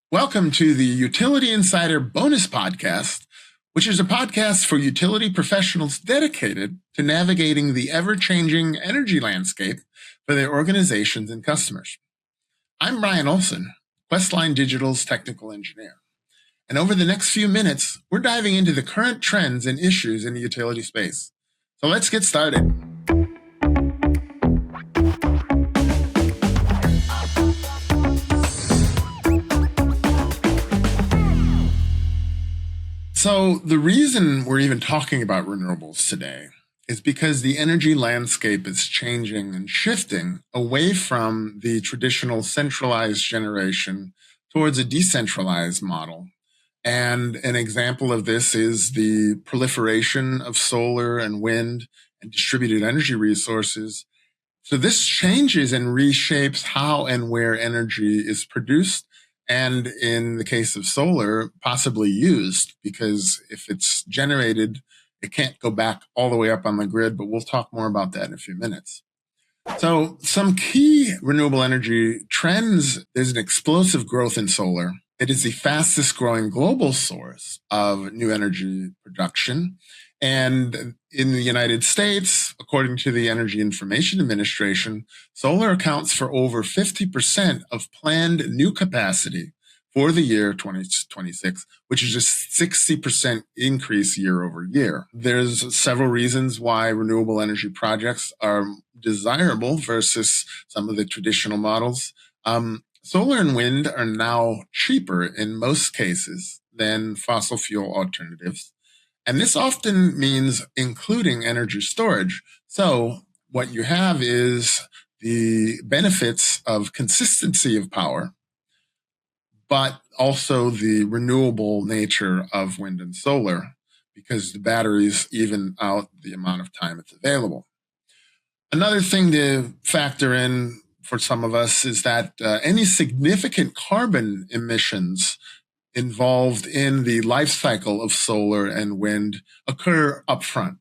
Welcome to the Utility Insider Bonus Podcast, which is a podcast for utility professionals dedicated to navigating the ever-changing energy landscape for their organizations and customers. I'm Brian Olsen, Questline Digital's technical engineer. And over the next few minutes, we're diving into the current trends and issues in the utility space. So let's get started. So the reason we're even talking about renewables today is because the energy landscape is changing and shifting away from the traditional centralized generation towards a decentralized model. And an example of this is the proliferation of solar and wind and distributed energy resources. So this changes and reshapes how and where energy is produced, and in the case of solar, possibly used, because if it's generated, it can't go back all the way up on the grid, but we'll talk more about that in a few minutes. So some key renewable energy trends, there's an explosive growth in solar. It is the fastest growing global source of new energy production. And in the United States, according to the Energy Information Administration, solar accounts for over 50% of planned new capacity for the year 2026, which is a 60% increase year over year. There's several reasons why renewable energy projects are desirable versus some of the traditional models. Solar and wind are now cheaper in most cases than fossil fuel alternatives. And this often means including energy storage. So what you have is the benefits of consistency of power, but also the renewable nature of wind and solar, because the batteries even out the amount of time it's available. Another thing to factor in for some of us is that any significant carbon emissions involved in the life cycle of solar and wind occur upfront.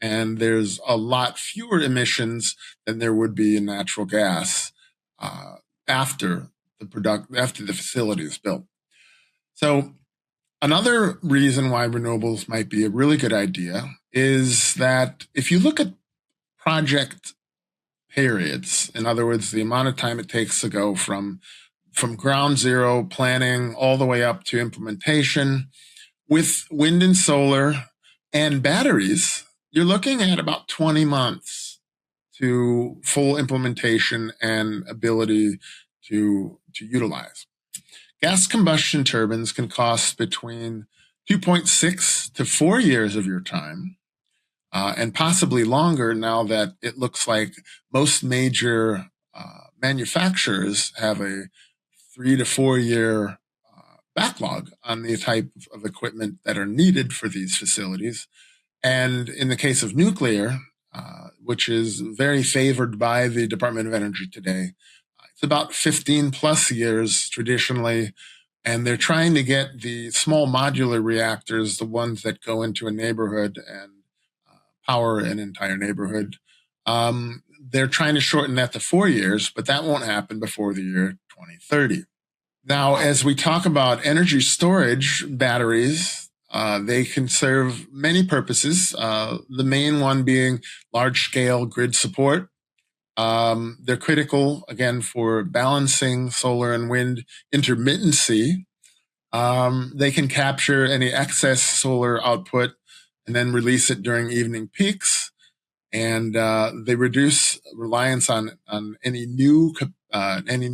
And there's a lot fewer emissions than there would be in natural gas after the facility is built. So another reason why renewables might be a really good idea is that if you look at project periods, in other words, the amount of time it takes to go from ground zero planning all the way up to implementation, with wind and solar and batteries, you're looking at about 20 months to full implementation and ability to utilize. Gas combustion turbines can cost between 2.6 to 4 years of your time, and possibly longer now that it looks like most major manufacturers have a 3 to 4 year backlog on the type of equipment that are needed for these facilities. And in the case of nuclear, which is very favored by the Department of Energy today, it's about 15 plus years traditionally. And they're trying to get the small modular reactors, the ones that go into a neighborhood and power an entire neighborhood. They're trying to shorten that to 4 years, but that won't happen before the year 2030. Now, as we talk about energy storage batteries, they can serve many purposes, the main one being large-scale grid support. They're critical, again, for balancing solar and wind intermittency. They can capture any excess solar output and then release it during evening peaks. And they reduce reliance on any new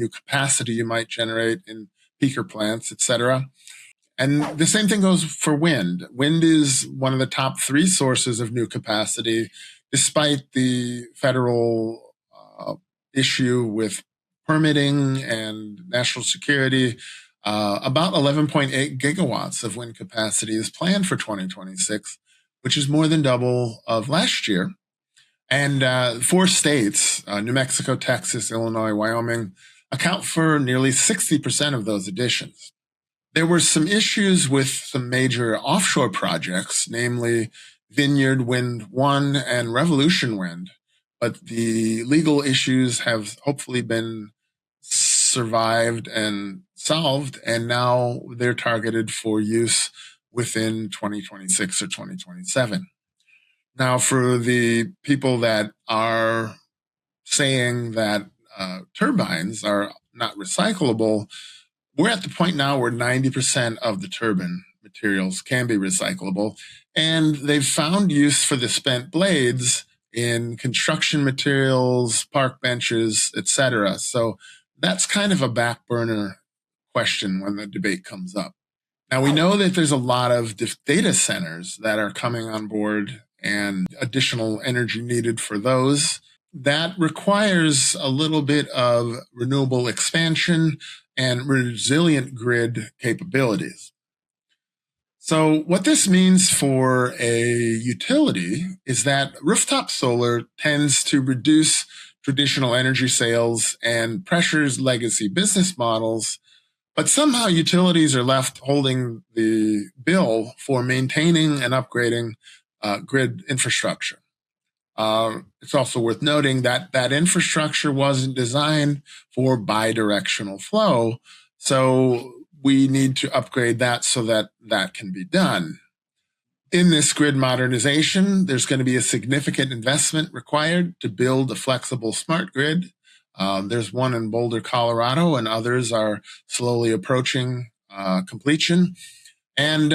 capacity you might generate in peaker plants, et cetera. And the same thing goes for wind. Wind is one of the top 3 sources of new capacity, despite the federal issue with permitting and national security. About 11.8 gigawatts of wind capacity is planned for 2026, which is more than double of last year. And 4 states, New Mexico, Texas, Illinois, Wyoming, account for nearly 60% of those additions. There were some issues with some major offshore projects, namely Vineyard Wind 1 and Revolution Wind, but the legal issues have hopefully been survived and solved, and now they're targeted for use within 2026 or 2027. Now, for the people that are saying that turbines are not recyclable, we're at the point now where 90% of the turbine materials can be recyclable, and they've found use for the spent blades in construction materials, park benches, etc. So that's kind of a back burner question when the debate comes up. Now, we know that there's a lot of data centers that are coming on board and additional energy needed for those. That requires a little bit of renewable expansion and resilient grid capabilities. So what this means for a utility is that rooftop solar tends to reduce traditional energy sales and pressures legacy business models, but somehow utilities are left holding the bill for maintaining and upgrading grid infrastructure. It's also worth noting that that infrastructure wasn't designed for bidirectional flow, so we need to upgrade that so that that can be done. In this grid modernization, there's going to be a significant investment required to build a flexible smart grid. There's one in Boulder, Colorado, and others are slowly approaching completion. And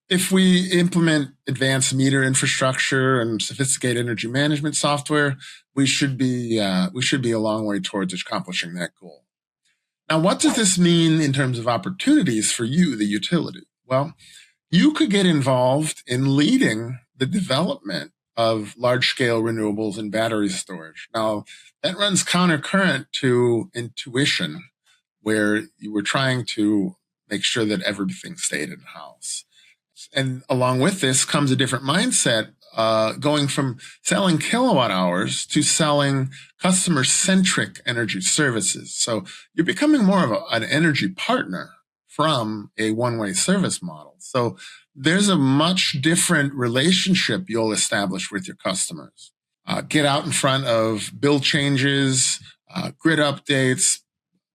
if we implement advanced meter infrastructure and sophisticated energy management software, we should be a long way towards accomplishing that goal. Now, what does this mean in terms of opportunities for you, the utility? Well, you could get involved in leading the development of large-scale renewables and battery storage. Now, that runs countercurrent to intuition, where you were trying to make sure that everything stayed in-house. And along with this comes a different mindset, going from selling kilowatt hours to selling customer-centric energy services. So you're becoming more of an energy partner from a one-way service model. So there's a much different relationship you'll establish with your customers. Get out in front of bill changes, grid updates,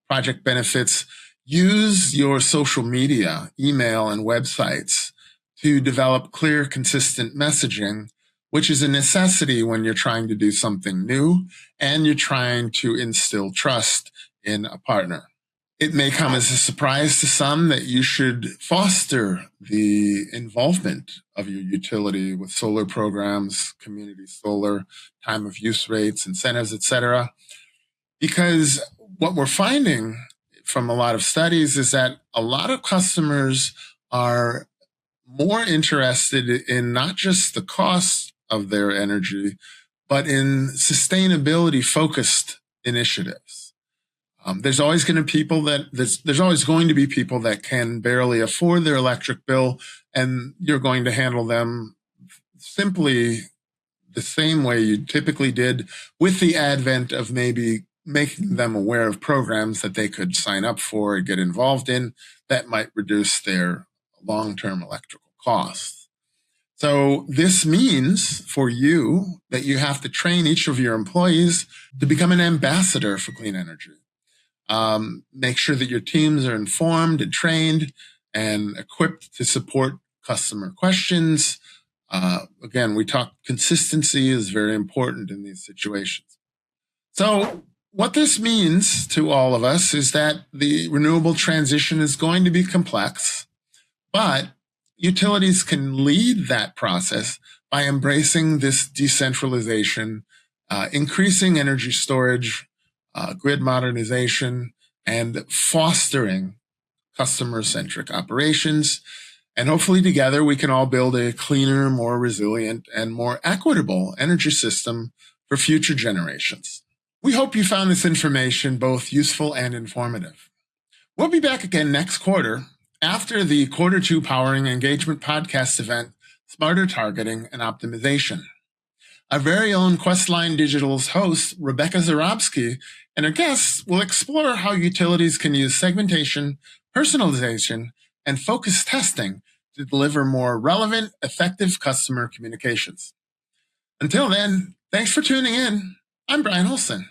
project benefits. Use your social media, email, and websites to develop clear, consistent messaging, which is a necessity when you're trying to do something new and you're trying to instill trust in a partner. It may come as a surprise to some that you should foster the involvement of your utility with solar programs, community solar, time of use rates, incentives, etc. Because what we're finding from a lot of studies is that a lot of customers are more interested in not just the cost of their energy, but in sustainability focused initiatives. There's always going to be people that can barely afford their electric bill, and you're going to handle them simply the same way you typically did, with the advent of maybe making them aware of programs that they could sign up for and get involved in that might reduce their long-term electrical costs. So this means for you that you have to train each of your employees to become an ambassador for clean energy. Make sure that your teams are informed and trained and equipped to support customer questions. Again, we talked consistency is very important in these situations. So what this means to all of us is that the renewable transition is going to be complex, but utilities can lead that process by embracing this decentralization, increasing energy storage, grid modernization, and fostering customer-centric operations. And hopefully together we can all build a cleaner, more resilient, and more equitable energy system for future generations. We hope you found this information both useful and informative. We'll be back again next quarter after the Q2 Powering Engagement podcast event, Smarter Targeting and Optimization. Our very own Questline Digital's host, Rebecca Zarobsky, and her guests will explore how utilities can use segmentation, personalization, and focused testing to deliver more relevant, effective customer communications. Until then, thanks for tuning in. I'm Brian Olsen.